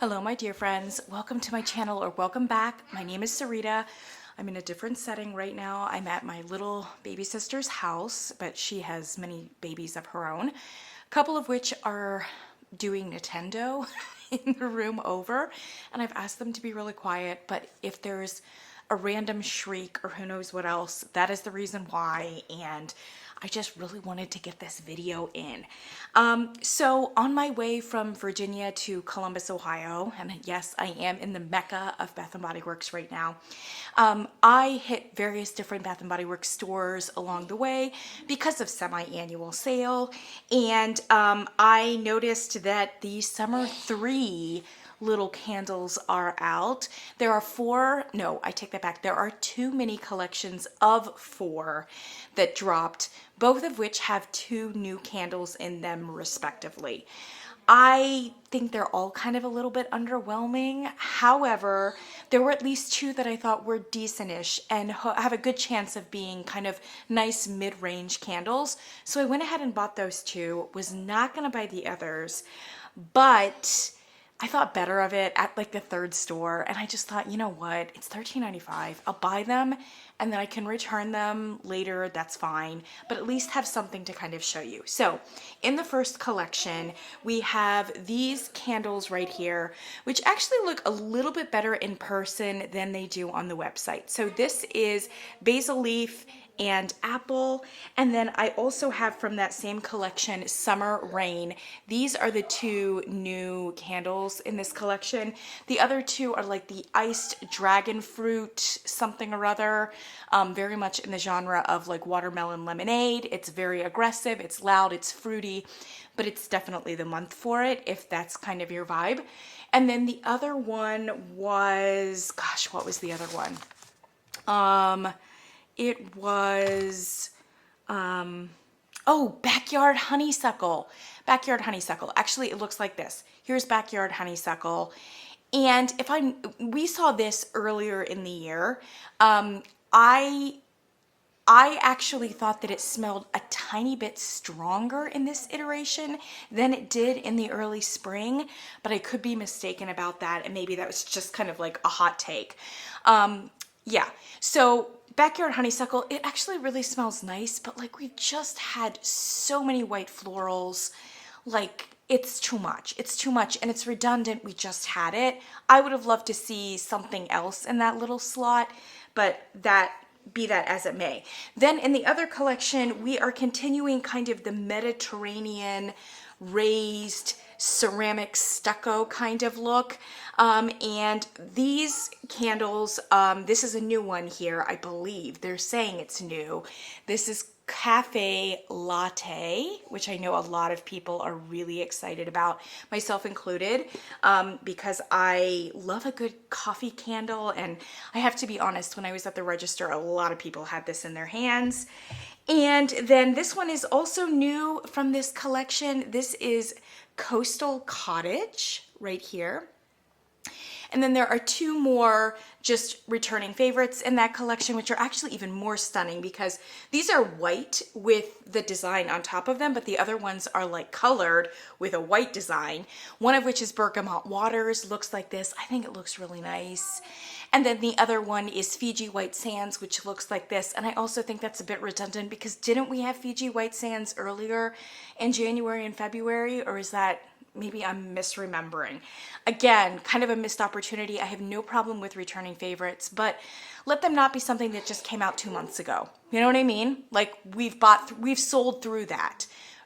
Hello, my dear friends. Welcome to my channel, or welcome back. My name is Sarita. I'm in a different setting right now. I'm at my little baby sister's house, but she has many babies of her own, a couple of which are doing Nintendo in the room over, and I've asked them to be really quiet, but if there's a random shriek or who knows what else, that is the reason why, and I just really wanted to get this video in. So on my way from Virginia to Columbus, Ohio, and yes, I am in the mecca of Bath & Body Works right now, I hit various different Bath & Body Works stores along the way because of semi-annual sale, and I noticed that the Summer 3 little candles are out. There are there are 2 mini collections of 4 that dropped, both of which have 2 new candles in them respectively. I think they're all kind of a little bit underwhelming. However, there were at least 2 that I thought were decent-ish and have a good chance of being kind of nice mid-range candles. So I went ahead and bought those 2. Was not going to buy the others, but I thought better of it at like the 3rd store, and I just thought, you know what, it's $13.95. I'll buy them and then I can return them later, that's fine, but at least have something to kind of show you. So in the first collection, we have these candles right here, which actually look a little bit better in person than they do on the website. So this is basil leaf and apple, and then I also have from that same collection Summer Rain. These are the 2 new candles in this collection. The other 2 are like the iced dragon fruit something or other, very much in the genre of like watermelon lemonade. It's very aggressive, it's loud, it's fruity, but it's definitely the month for it if that's kind of your vibe. And then the other one was, gosh, what was the other one? It was, oh, Backyard Honeysuckle. Backyard Honeysuckle. Actually, it looks like this. Here's Backyard Honeysuckle. And we saw this earlier in the year. I actually thought that it smelled a tiny bit stronger in this iteration than it did in the early spring, but I could be mistaken about that, and maybe that was just kind of like a hot take. Yeah, so Backyard Honeysuckle, it actually really smells nice, but like we've just had so many white florals, like it's too much. It's too much and it's redundant. We just had it. I would have loved to see something else in that little slot, but be that as it may. Then in the other collection, we are continuing kind of the Mediterranean raised ceramic stucco kind of look, and these candles, this is a new one here, I believe they're saying it's new. This is Caffe Latte, which I know a lot of people are really excited about, myself included, because I love a good coffee candle, and I have to be honest, when I was at the register, a lot of people had this in their hands. And then this one is also new from this collection. This is Coastal Cottage right here. And then there are 2 more just returning favorites in that collection, which are actually even more stunning because these are white with the design on top of them, but the other ones are like colored with a white design. One of which is Bergamot Waters, looks like this. I think it looks really nice. And then the other one is Fiji White Sands, which looks like this. And I also think that's a bit redundant because didn't we have Fiji White Sands earlier in January and February, or is that, maybe I'm misremembering? Again, kind of a missed opportunity. I have no problem with returning favorites, but let them not be something that just came out 2 months ago. You know what I mean? Like we've sold through that.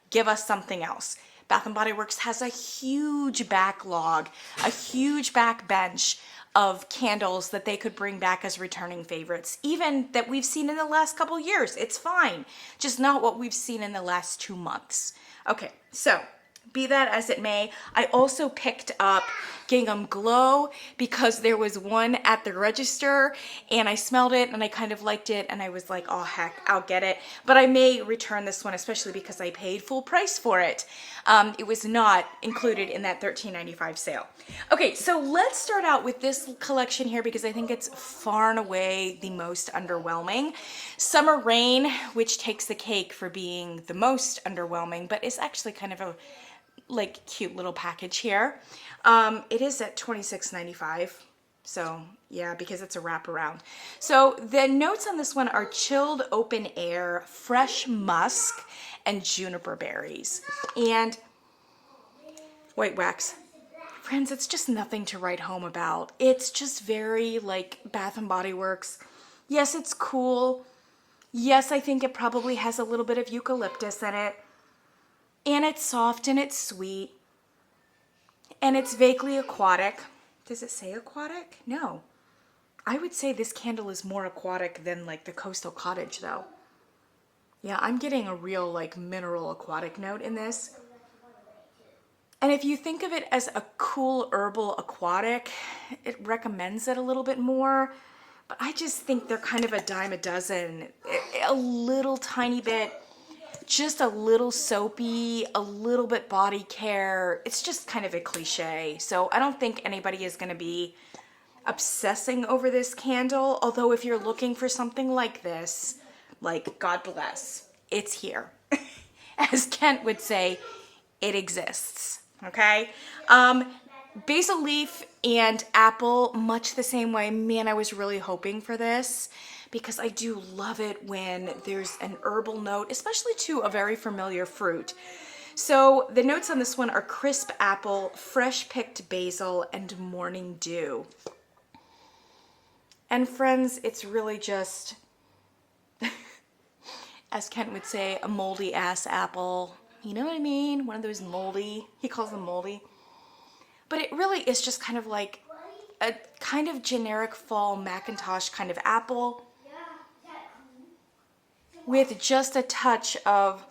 Give us something else. Bath & Body Works has a huge backlog, a huge backbench of candles that they could bring back as returning favorites, even that we've seen in the last couple years. It's fine, just not what we've seen in the last 2 months. Okay, so be that as it may, I also picked up Gingham Glow because there was one at the register and I smelled it and I kind of liked it and I was like, oh heck, I'll get it. But I may return this one, especially because I paid full price for it. It was not included in that $13.95 sale. Okay, so let's start out with this collection here because I think it's far and away the most underwhelming. Summer Rain, which takes the cake for being the most underwhelming, but is actually kind of a like cute little package here. It is at $26.95. So yeah, because it's a wraparound. So the notes on this one are chilled open air, fresh musk, and juniper berries. And white wax. Friends, it's just nothing to write home about. It's just very like Bath and Body Works. Yes, it's cool. Yes, I think it probably has a little bit of eucalyptus in it. And it's soft and it's sweet. And it's vaguely aquatic. Does it say aquatic? No. I would say this candle is more aquatic than like the Coastal Cottage though. Yeah, I'm getting a real like mineral aquatic note in this. And if you think of it as a cool herbal aquatic, it recommends it a little bit more. But I just think they're kind of a dime a dozen. A little tiny bit, just a little soapy, a little bit body care. It's just kind of a cliche. So I don't think anybody is going to be obsessing over this candle. Although if you're looking for something like this, like God bless, it's here. As Kent would say, it exists. Okay. Basil leaf and apple, much the same way. Man, I was really hoping for this because I do love it when there's an herbal note, especially to a very familiar fruit. So the notes on this one are crisp apple, fresh picked basil, and morning dew. And friends, it's really just, as Kent would say, a moldy ass apple. You know what I mean? One of those moldy, he calls them moldy. But it really is just kind of like a kind of generic fall Macintosh kind of apple with just a touch of,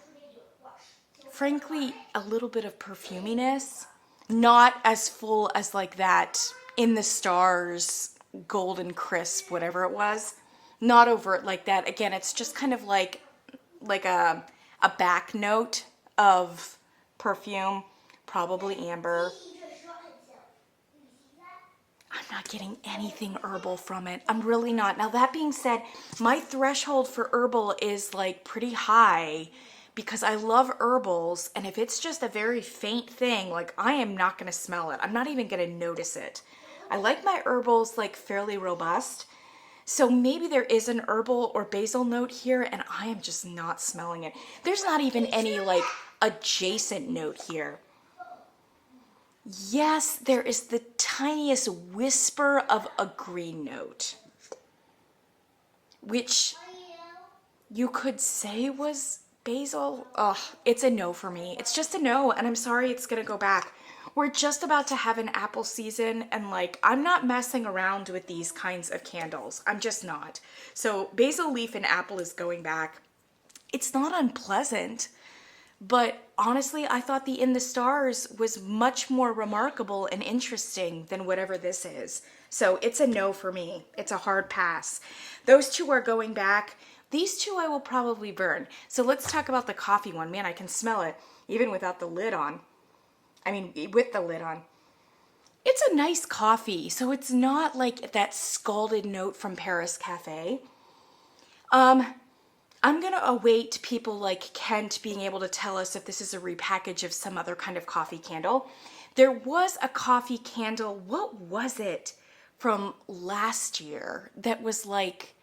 frankly, a little bit of perfuminess. Not as full as like that In the Stars golden crisp, whatever it was. Not overt like that. Again, it's just kind of like a back note of perfume, probably amber. I'm not getting anything herbal from it. I'm really not. Now that being said, my threshold for herbal is like pretty high because I love herbals, and if it's just a very faint thing, like I am not going to smell it. I'm not even going to notice it. I like my herbals like fairly robust. So maybe there is an herbal or basil note here and I am just not smelling it. There's not even any like adjacent note here. Yes, there is the tiniest whisper of a green note, which you could say was basil. Ugh, it's a no for me. It's just a no, and I'm sorry it's gonna go back. We're just about to have an apple season, and like, I'm not messing around with these kinds of candles. I'm just not. So basil leaf and apple is going back. It's not unpleasant. But honestly, I thought the In the Stars was much more remarkable and interesting than whatever this is. So it's a no for me. It's a hard pass. Those two are going back. These two I will probably burn. So let's talk about the coffee one. Man, I can smell it even without the lid on. I mean, with the lid on. It's a nice coffee. So it's not like that scalded note from Paris Cafe. I'm going to await people like Kent being able to tell us if this is a repackage of some other kind of coffee candle. There was a coffee candle, what was it, from last year that was like,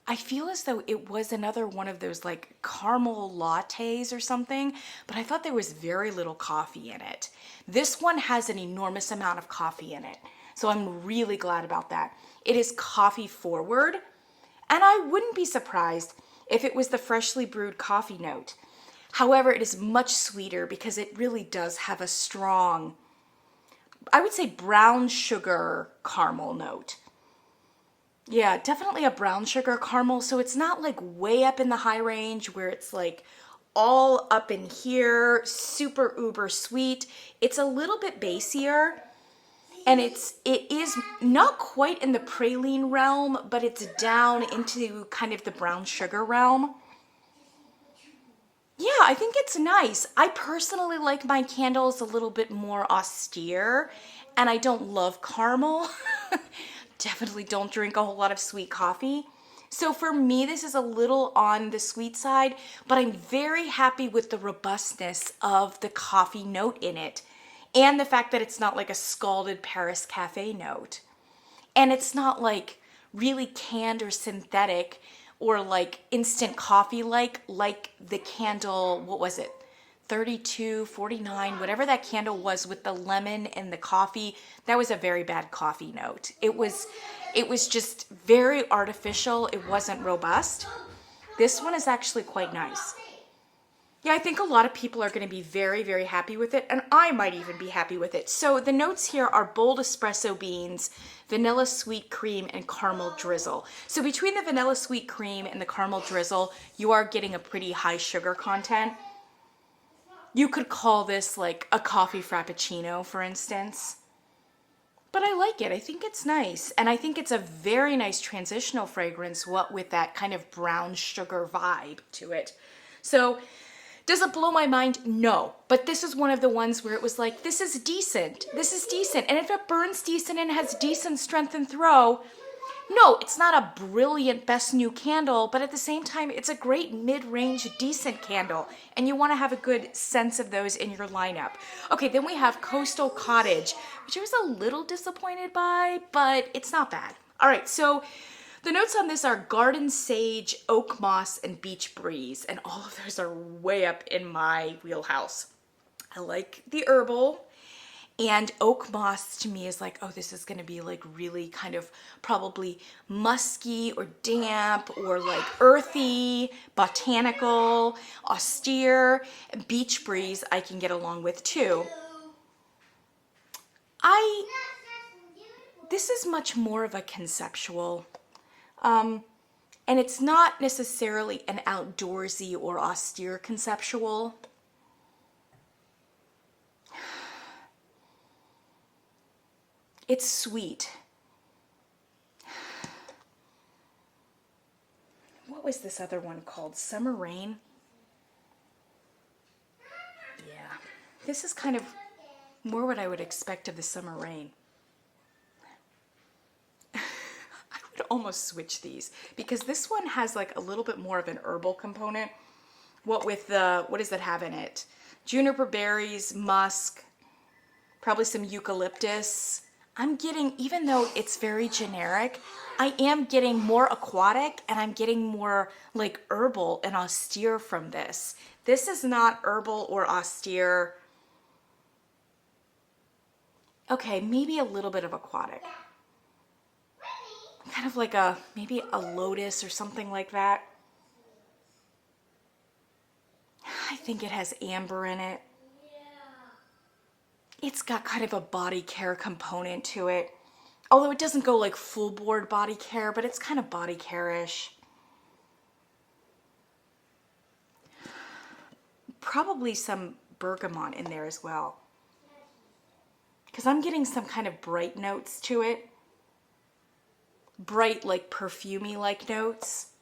I feel as though it was another one of those like caramel lattes or something, but I thought there was very little coffee in it. This one has an enormous amount of coffee in it, so I'm really glad about that. It is coffee forward, and I wouldn't be surprised if it was the freshly brewed coffee note. However, it is much sweeter because it really does have a strong, I would say brown sugar caramel note. Yeah, definitely a brown sugar caramel. So it's not like way up in the high range where it's like all up in here, super uber sweet. It's a little bit basier. And it is not quite in the praline realm, but it's down into kind of the brown sugar realm. Yeah, I think it's nice. I personally like my candles a little bit more austere, and I don't love caramel. Definitely don't drink a whole lot of sweet coffee. So for me, this is a little on the sweet side, but I'm very happy with the robustness of the coffee note in it. And the fact that it's not like a scalded Paris cafe note. And it's not like really canned or synthetic or like instant coffee like the candle, what was it? 3249, whatever that candle was with the lemon and the coffee. That was a very bad coffee note. It was just very artificial. It wasn't robust. This one is actually quite nice. Yeah, I think a lot of people are going to be very, very happy with it, and I might even be happy with it. So the notes here are bold espresso beans, vanilla sweet cream, and caramel drizzle. So between the vanilla sweet cream and the caramel drizzle, you are getting a pretty high sugar content. You could call this like a coffee frappuccino, for instance. But I like it. I think it's nice. And I think it's a very nice transitional fragrance, what with that kind of brown sugar vibe to it. So does it blow my mind? No. But this is one of the ones where it was like, this is decent. This is decent. And if it burns decent and has decent strength and throw, no, it's not a brilliant best new candle, but at the same time, it's a great mid-range decent candle. And you want to have a good sense of those in your lineup. Okay, then we have Coastal Cottage, which I was a little disappointed by, but it's not bad. All right, so the notes on this are garden sage, oak moss, and beach breeze. And all of those are way up in my wheelhouse. I like the herbal. And oak moss to me is like, oh, this is going to be like really kind of probably musky or damp or like earthy, botanical, austere. Beach breeze I can get along with too. This is much more of a conceptual. And it's not necessarily an outdoorsy or austere conceptual. It's sweet. What was this other one called? Summer Rain? Yeah. This is kind of more what I would expect of the Summer Rain. I would almost switch these because this one has like a little bit more of an herbal component. What with the, what does that have in it? Juniper berries, musk, probably some eucalyptus. I'm getting, even though it's very generic, I am getting more aquatic and I'm getting more like herbal and austere from this. This is not herbal or austere. Okay, maybe a little bit of aquatic. Kind of like a, maybe a lotus or something like that. I think it has amber in it. It's got kind of a body care component to it. Although it doesn't go like full board body care, but it's kind of body care-ish. Probably some bergamot in there as well. Because I'm getting some kind of bright notes to it. Bright, like perfumey like notes.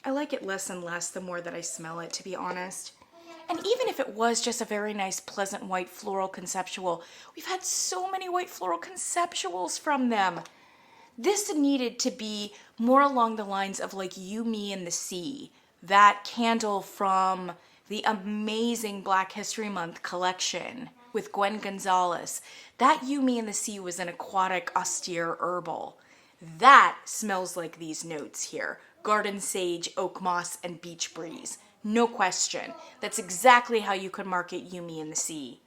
I like it less and less the more that I smell it, to be honest. And even if it was just a very nice, pleasant white floral conceptual, we've had so many white floral conceptuals from them. This needed to be more along the lines of like You, Me, and the Sea. That candle from the amazing Black History Month collection with Gwen Gonzalez. That You, Me, and the Sea was an aquatic, austere herbal. That smells like these notes here. Garden sage, oak moss, and beach breeze. No question. That's exactly how you could market You, Me, and the Sea.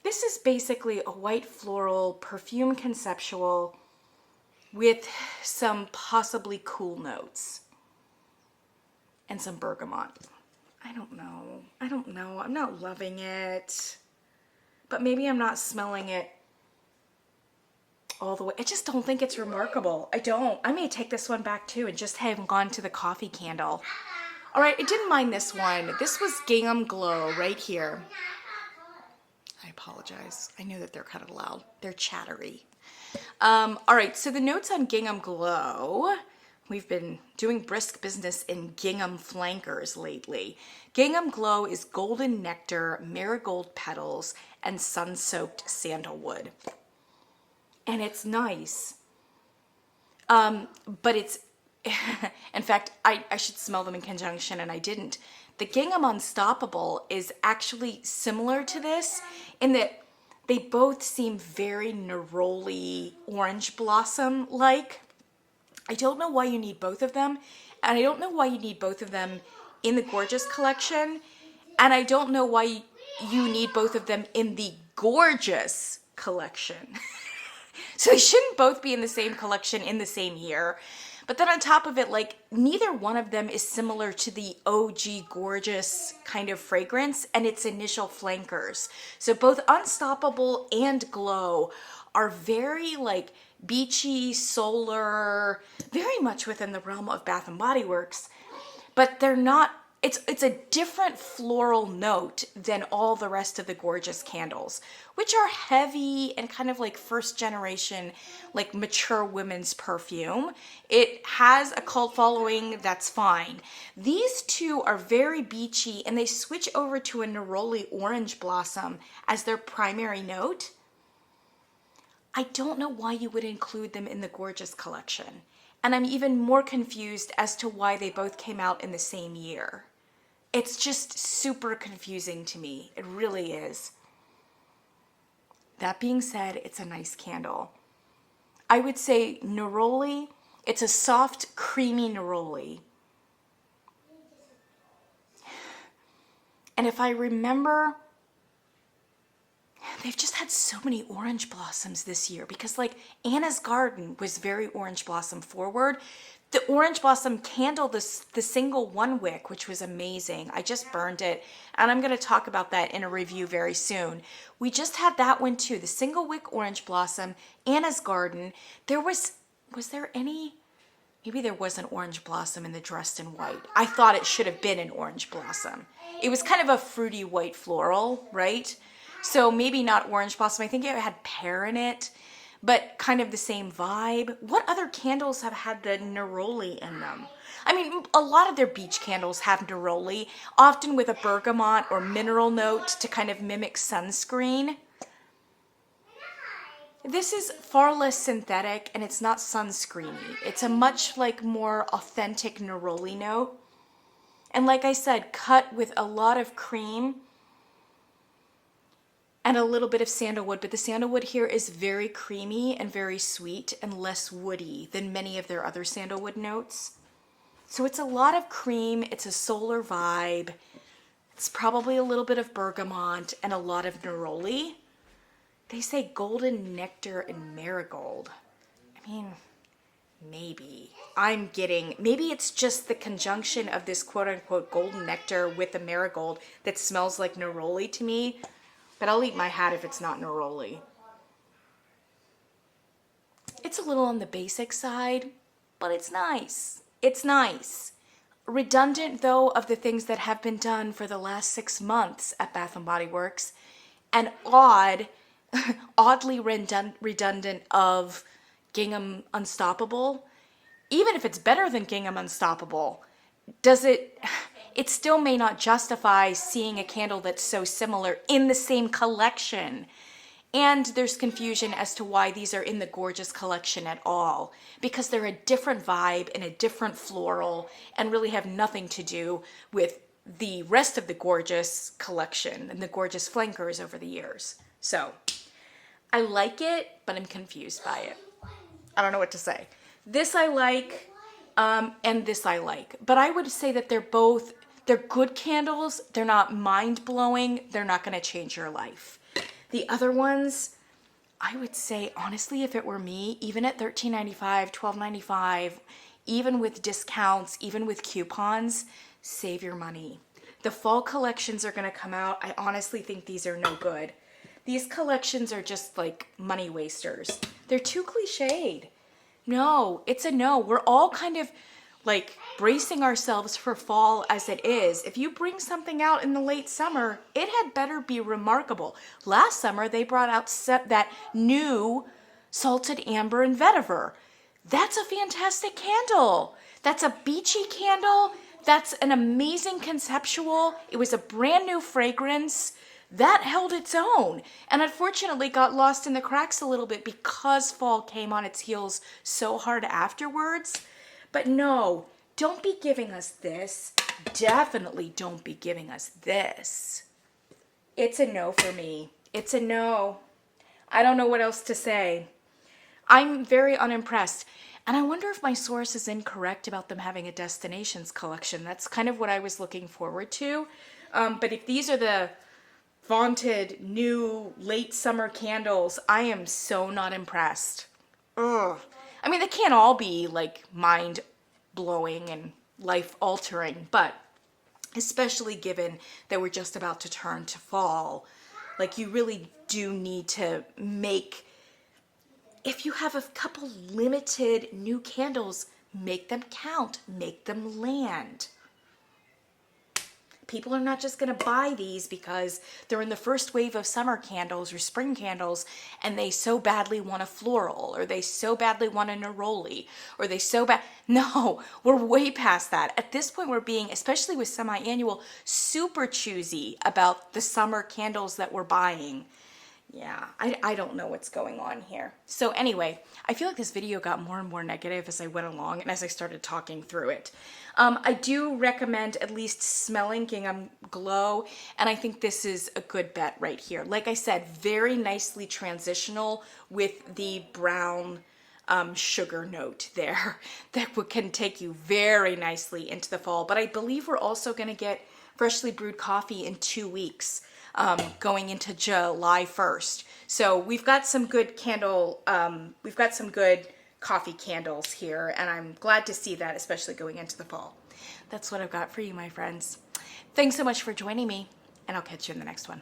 This is basically a white floral perfume conceptual with some possibly cool notes and some bergamot. I don't know. I'm not loving it. But maybe I'm not smelling it all the way. I just don't think it's remarkable. I don't. I may take this one back too and just have gone to the coffee candle. All right, I didn't mind this one. This was Gingham Glow right here. I apologize. I know that they're kind of loud. They're chattery. All right, so the notes on Gingham Glow, we've been doing brisk business in gingham flankers lately. Gingham Glow is golden nectar, marigold petals, and sun-soaked sandalwood. And it's nice. But it's, in fact, I should smell them in conjunction and I didn't. The Gingham Unstoppable is actually similar to this in that they both seem very neroli orange blossom like. I don't know why you need both of them, and I don't know why you need both of them in the Gorgeous collection, and I don't know why you need both of them in the Gorgeous collection. So they shouldn't both be in the same collection in the same year. But then on top of it, like, neither one of them is similar to the OG Gorgeous kind of fragrance and its initial flankers. So both Unstoppable and Glow are very like beachy, solar, very much within the realm of Bath and Body Works, but they're not. It's a different floral note than all the rest of the Gorgeous candles, which are heavy and kind of like first generation, like mature women's perfume. It has a cult following, that's fine. These two are very beachy and they switch over to a neroli orange blossom as their primary note. I don't know why you would include them in the Gorgeous collection. And I'm even more confused as to why they both came out in the same year. It's just super confusing to me. It really is. That being said, it's a nice candle. I would say neroli, it's a soft, creamy neroli. And if I remember, they've just had so many orange blossoms this year because like Anna's Garden was very orange blossom forward. The orange blossom candle, the single one wick, which was amazing. I just burned it and I'm going to talk about that in a review very soon. We just had that one too, the single wick orange blossom, Anna's Garden. Was there any, maybe there was an orange blossom in the Dressed in White. I thought it should have been an orange blossom. It was kind of a fruity white floral, right? So maybe not orange blossom. I think it had pear in it, but kind of the same vibe. What other candles have had the neroli in them? I mean, a lot of their beach candles have neroli, often with a bergamot or mineral note to kind of mimic sunscreen. This is far less synthetic and it's not sunscreeny. It's a much like more authentic neroli note. And like I said, cut with a lot of cream and a little bit of sandalwood, but the sandalwood here is very creamy and very sweet and less woody than many of their other sandalwood notes. So it's a lot of cream, it's a solar vibe, it's probably a little bit of bergamot and a lot of neroli. They say golden nectar and marigold. I mean, maybe. Maybe it's just the conjunction of this quote unquote golden nectar with the marigold that smells like neroli to me. But I'll eat my hat if it's not neroli. It's a little on the basic side, but it's nice. It's nice. Redundant, though, of the things that have been done for the last 6 months at Bath & Body Works, and oddly redundant of Gingham Unstoppable. Even if it's better than Gingham Unstoppable, it still may not justify seeing a candle that's so similar in the same collection. And there's confusion as to why these are in the Gorgeous collection at all, because they're a different vibe and a different floral and really have nothing to do with the rest of the Gorgeous collection and the Gorgeous flankers over the years. So I like it, but I'm confused by it. I don't know what to say. This I like, and this I like. But I would say that they're good candles. They're not mind-blowing. They're not going to change your life. The other ones, I would say, honestly, if it were me, even at $13.95, $12.95, even with discounts, even with coupons, save your money. The fall collections are going to come out. I honestly think these are no good. These collections are just like money wasters. They're too cliched. No, it's a no. We're all kind of like bracing ourselves for fall as it is. If you bring something out in the late summer, it had better be remarkable. Last summer, they brought out that new Salted Amber and Vetiver. That's a fantastic candle. That's a beachy candle. That's an amazing conceptual. It was a brand new fragrance. That held its own and unfortunately got lost in the cracks a little bit because fall came on its heels so hard afterwards. But no, don't be giving us this. Definitely don't be giving us this. It's a no for me. It's a no. I don't know what else to say. I'm very unimpressed. And I wonder if my source is incorrect about them having a destinations collection. That's kind of what I was looking forward to. But if these are the vaunted new late summer candles, I am so not impressed. Ugh. I mean, they can't all be like mind blowing and life altering, but especially given that we're just about to turn to fall, like you really do need to make, if you have a couple limited new candles, make them count, make them land. People are not just going to buy these because they're in the first wave of summer candles or spring candles and they so badly want a floral, or they so badly want a neroli, or they so bad. No, we're way past that. At this point, we're being, especially with semi-annual, super choosy about the summer candles that we're buying. Yeah, I don't know what's going on here. So anyway, I feel like this video got more and more negative as I went along and as I started talking through it. I do recommend at least smelling Gingham Glow, and I think this is a good bet right here. Like I said, very nicely transitional with the brown sugar note there that can take you very nicely into the fall. But I believe we're also going to get freshly brewed coffee in 2 weeks. Going into July 1st. So we've got some good we've got some good coffee candles here, and I'm glad to see that, especially going into the fall. That's what I've got for you, my friends. Thanks so much for joining me, and I'll catch you in the next one.